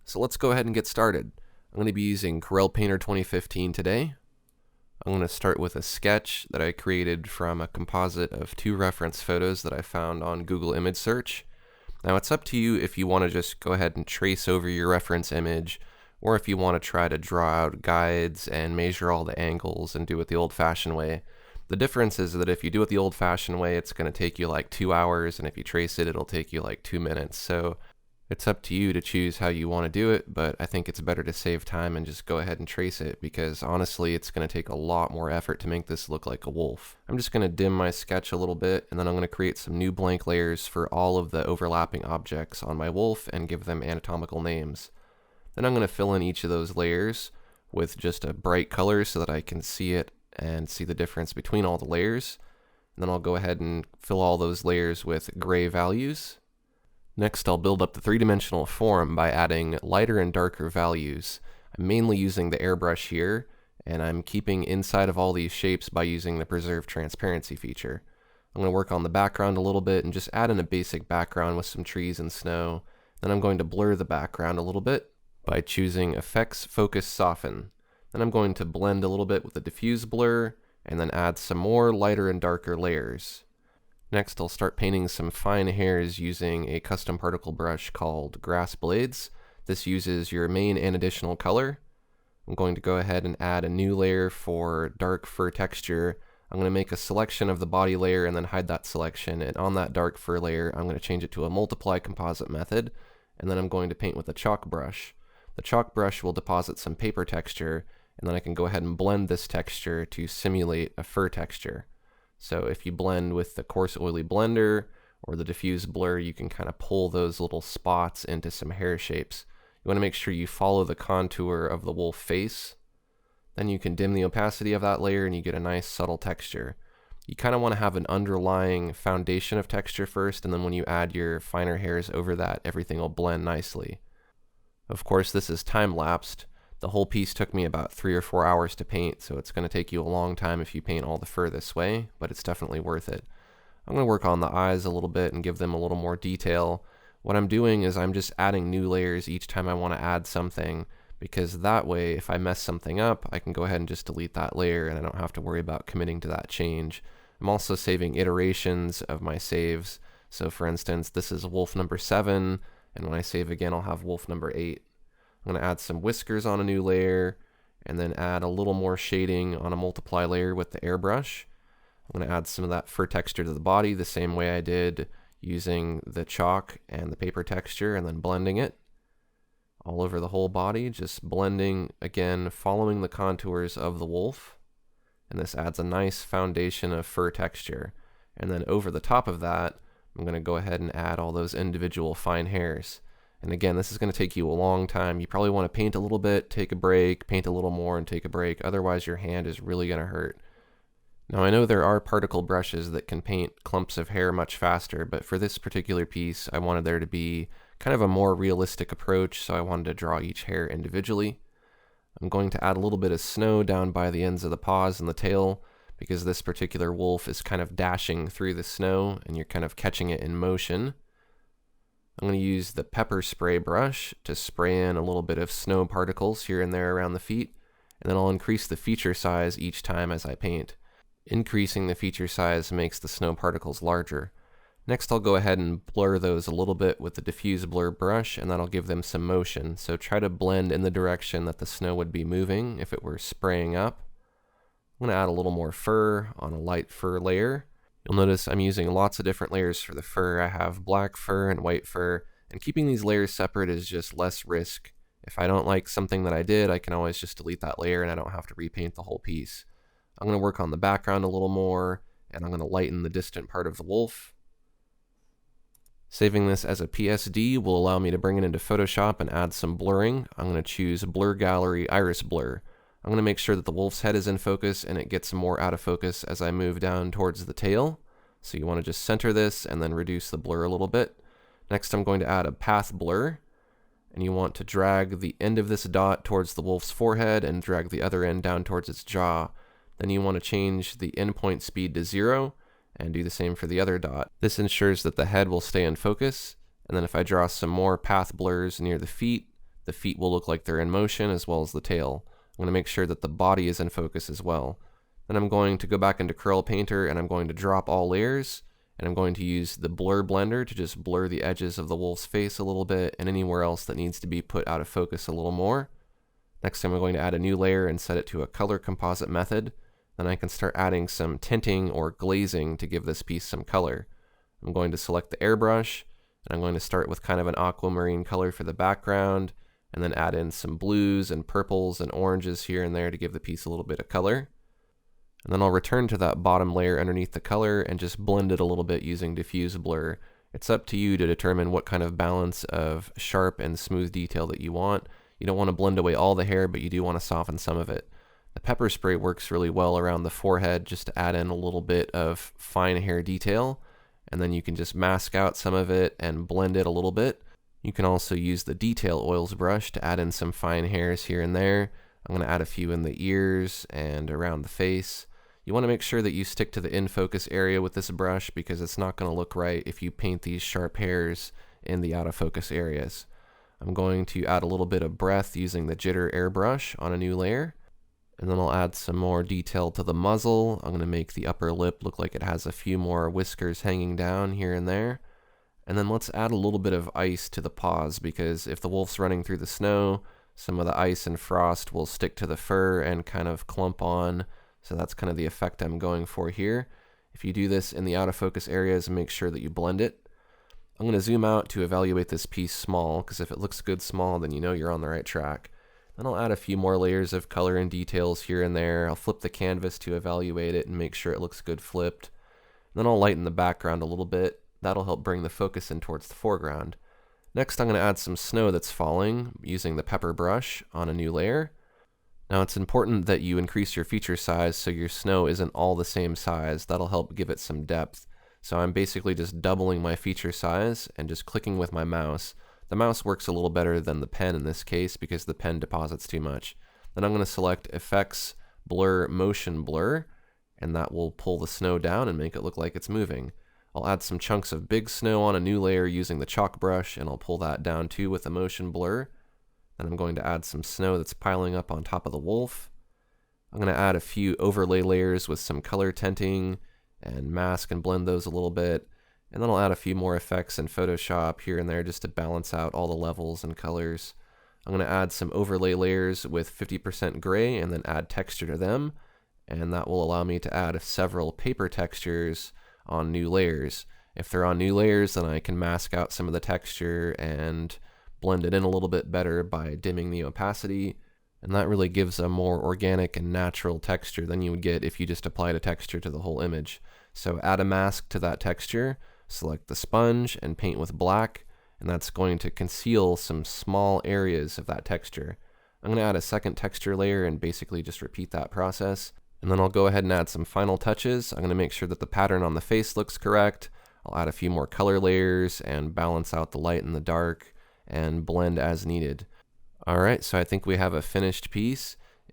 So let's go ahead and get started. I'm going to be using Corel Painter 2015 today. I'm going to start with a sketch that I created from a composite of two reference photos that I found on Google Image Search. Now it's up to you if you want to just go ahead and trace over your reference image, or if you want to try to draw out guides and measure all the angles and do it the old-fashioned way. The difference is that if you do it the old-fashioned way, it's going to take you like 2 hours, and if you trace it, it'll take you like 2 minutes. So it's up to you to choose how you want to do it, but I think it's better to save time and just go ahead and trace it, because honestly it's going to take a lot more effort to make this look like a wolf. I'm just going to dim my sketch a little bit, and then I'm going to create some new blank layers for all of the overlapping objects on my wolf and give them anatomical names. Then I'm going to fill in each of those layers with just a bright color so that I can see it and see the difference between all the layers. And then I'll go ahead and fill all those layers with gray values. Next, I'll build up the three-dimensional form by adding lighter and darker values. I'm mainly using the airbrush here, and I'm keeping inside of all these shapes by using the preserve transparency feature. I'm going to work on the background a little bit and just add in a basic background with some trees and snow. Then I'm going to blur the background a little bit by choosing Effects, Focus, Soften. Then I'm going to blend a little bit with the diffuse blur, and then add some more lighter and darker layers. Next, I'll start painting some fine hairs using a custom particle brush called Grass Blades. This uses your main and additional color. I'm going to go ahead and add a new layer for dark fur texture. I'm going to make a selection of the body layer and then hide that selection, and on that dark fur layer I'm going to change it to a multiply composite method, and then I'm going to paint with a chalk brush. The chalk brush will deposit some paper texture, and then I can go ahead and blend this texture to simulate a fur texture. So if you blend with the coarse oily blender or the diffuse blur, you can kind of pull those little spots into some hair shapes. You want to make sure you follow the contour of the wolf face. Then you can dim the opacity of that layer and you get a nice subtle texture. You kind of want to have an underlying foundation of texture first, and then when you add your finer hairs over that, everything will blend nicely. Of course, this is time-lapsed. The whole piece took me about 3 or 4 hours to paint, so it's going to take you a long time if you paint all the fur this way, but it's definitely worth it. I'm going to work on the eyes a little bit and give them a little more detail. What I'm doing is I'm just adding new layers each time I want to add something, because that way if I mess something up, I can go ahead and just delete that layer and I don't have to worry about committing to that change. I'm also saving iterations of my saves. So for instance, this is wolf number 7, and when I save again, I'll have wolf number 8. I'm going to add some whiskers on a new layer, and then add a little more shading on a multiply layer with the airbrush. I'm going to add some of that fur texture to the body the same way I did using the chalk and the paper texture, and then blending it all over the whole body, just blending again, following the contours of the wolf. And this adds a nice foundation of fur texture. And then over the top of that, I'm going to go ahead and add all those individual fine hairs. And again, this is going to take you a long time. You probably want to paint a little bit, take a break, paint a little more, and take a break. Otherwise, your hand is really going to hurt. Now, I know there are particle brushes that can paint clumps of hair much faster, but for this particular piece, I wanted there to be kind of a more realistic approach, so I wanted to draw each hair individually. I'm going to add a little bit of snow down by the ends of the paws and the tail, because this particular wolf is kind of dashing through the snow, and you're kind of catching it in motion. I'm going to use the pepper spray brush to spray in a little bit of snow particles here and there around the feet, and then I'll increase the feature size each time as I paint. Increasing the feature size makes the snow particles larger. Next, I'll go ahead and blur those a little bit with the diffuse blur brush, and that'll give them some motion. So try to blend in the direction that the snow would be moving if it were spraying up. I'm going to add a little more fur on a light fur layer. You'll notice I'm using lots of different layers for the fur. I have black fur and white fur, and keeping these layers separate is just less risk. If I don't like something that I did, I can always just delete that layer and I don't have to repaint the whole piece. I'm going to work on the background a little more, and I'm going to lighten the distant part of the wolf. Saving this as a PSD will allow me to bring it into Photoshop and add some blurring. I'm going to choose Blur Gallery Iris Blur. I'm going to make sure that the wolf's head is in focus and it gets more out of focus as I move down towards the tail. So you want to just center this and then reduce the blur a little bit. Next, I'm going to add a path blur, and you want to drag the end of this dot towards the wolf's forehead and drag the other end down towards its jaw. Then you want to change the endpoint speed to 0 and do the same for the other dot. This ensures that the head will stay in focus, and then if I draw some more path blurs near the feet, the feet will look like they're in motion as well as the tail. I'm going to make sure that the body is in focus as well. Then I'm going to go back into Corel Painter and I'm going to drop all layers, and I'm going to use the blur blender to just blur the edges of the wolf's face a little bit and anywhere else that needs to be put out of focus a little more. Next I'm going to add a new layer and set it to a color composite method. Then I can start adding some tinting or glazing to give this piece some color. I'm going to select the airbrush, and I'm going to start with kind of an aquamarine color for the background, and then add in some blues and purples and oranges here and there to give the piece a little bit of color. And then I'll return to that bottom layer underneath the color and just blend it a little bit using diffuse blur. It's up to you to determine what kind of balance of sharp and smooth detail that you want. You don't want to blend away all the hair, but you do want to soften some of it. The pepper spray works really well around the forehead just to add in a little bit of fine hair detail, and then you can just mask out some of it and blend it a little bit. You can also use the detail oils brush to add in some fine hairs here and there. I'm going to add a few in the ears and around the face. You want to make sure that you stick to the in focus area with this brush because it's not going to look right if you paint these sharp hairs in the out of focus areas. I'm going to add a little bit of breath using the jitter airbrush on a new layer. And then I'll add some more detail to the muzzle. I'm going to make the upper lip look like it has a few more whiskers hanging down here and there. And then let's add a little bit of ice to the paws, because if the wolf's running through the snow, some of the ice and frost will stick to the fur and kind of clump on. So that's kind of the effect I'm going for here. If you do this in the out of focus areas, make sure that you blend it. I'm going to zoom out to evaluate this piece small, because if it looks good small, then you know you're on the right track. Then I'll add a few more layers of color and details here and there. I'll flip the canvas to evaluate it and make sure it looks good flipped. Then I'll lighten the background a little bit. That'll help bring the focus in towards the foreground. Next I'm going to add some snow that's falling using the pepper brush on a new layer. Now it's important that you increase your feature size so your snow isn't all the same size. That'll help give it some depth. So I'm basically just doubling my feature size and just clicking with my mouse. The mouse works a little better than the pen in this case because the pen deposits too much. Then I'm going to select Effects, Blur, Motion Blur, and that will pull the snow down and make it look like it's moving. I'll add some chunks of big snow on a new layer using the chalk brush, and I'll pull that down too with the motion blur. Then I'm going to add some snow that's piling up on top of the wolf. I'm going to add a few overlay layers with some color tinting and mask and blend those a little bit. And then I'll add a few more effects in Photoshop here and there just to balance out all the levels and colors. I'm going to add some overlay layers with 50% gray and then add texture to them. And that will allow me to add several paper textures on new layers. If they're on new layers, then I can mask out some of the texture and blend it in a little bit better by dimming the opacity. And that really gives a more organic and natural texture than you would get if you just applied a texture to the whole image. So add a mask to that texture. Select the sponge and paint with black, and that's going to conceal some small areas of that texture. I'm going to add a second texture layer and basically just repeat that process. And then I'll go ahead and add some final touches. I'm going to make sure that the pattern on the face looks correct. I'll add a few more color layers and balance out the light and the dark and blend as needed. Alright, so I think we have a finished piece.